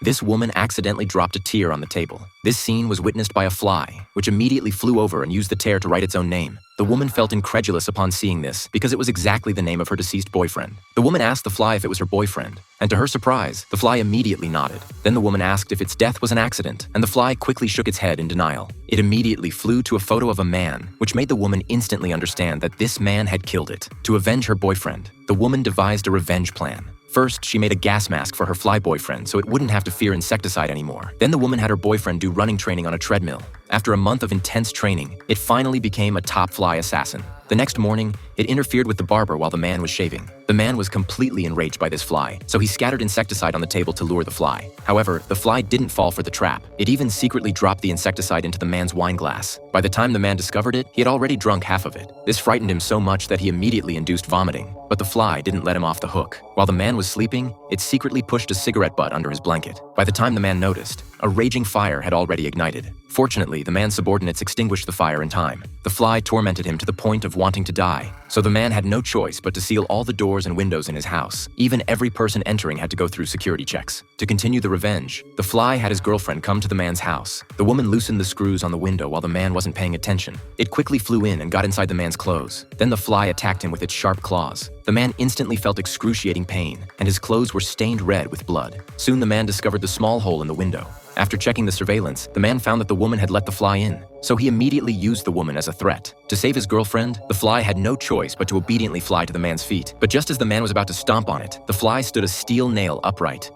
This woman accidentally dropped a tear on the table. This scene was witnessed by a fly, which immediately flew over and used the tear to write its own name. The woman felt incredulous upon seeing this because it was exactly the name of her deceased boyfriend. The woman asked the fly if it was her boyfriend, and to her surprise, the fly immediately nodded. Then the woman asked if its death was an accident, and the fly quickly shook its head in denial. It immediately flew to a photo of a man, which made the woman instantly understand that this man had killed it. To avenge her boyfriend, the woman devised a revenge plan. First, she made a gas mask for her fly boyfriend so it wouldn't have to fear insecticide anymore. Then the woman had her boyfriend do running training on a treadmill. After a month of intense training, it finally became a top fly assassin. The next morning, it interfered with the barber while the man was shaving. The man was completely enraged by this fly, so he scattered insecticide on the table to lure the fly. However, the fly didn't fall for the trap. It even secretly dropped the insecticide into the man's wine glass. By the time the man discovered it, he had already drunk half of it. This frightened him so much that he immediately induced vomiting. But the fly didn't let him off the hook. While the man was sleeping, it secretly pushed a cigarette butt under his blanket. By the time the man noticed, a raging fire had already ignited. Fortunately, the man's subordinates extinguished the fire in time. The fly tormented him to the point of wanting to die, so the man had no choice but to seal all the doors and windows in his house. Even every person entering had to go through security checks. To continue the revenge, the fly had his girlfriend come to the man's house. The woman loosened the screws on the window while the man wasn't paying attention. It quickly flew in and got inside the man's clothes. Then the fly attacked him with its sharp claws. The man instantly felt excruciating pain, and his clothes were stained red with blood. Soon the man discovered the small hole in the window. After checking the surveillance, the man found that the woman had let the fly in, so he immediately used the woman as a threat. To save his girlfriend, the fly had no choice but to obediently fly to the man's feet. But just as the man was about to stomp on it, the fly stood a steel nail upright.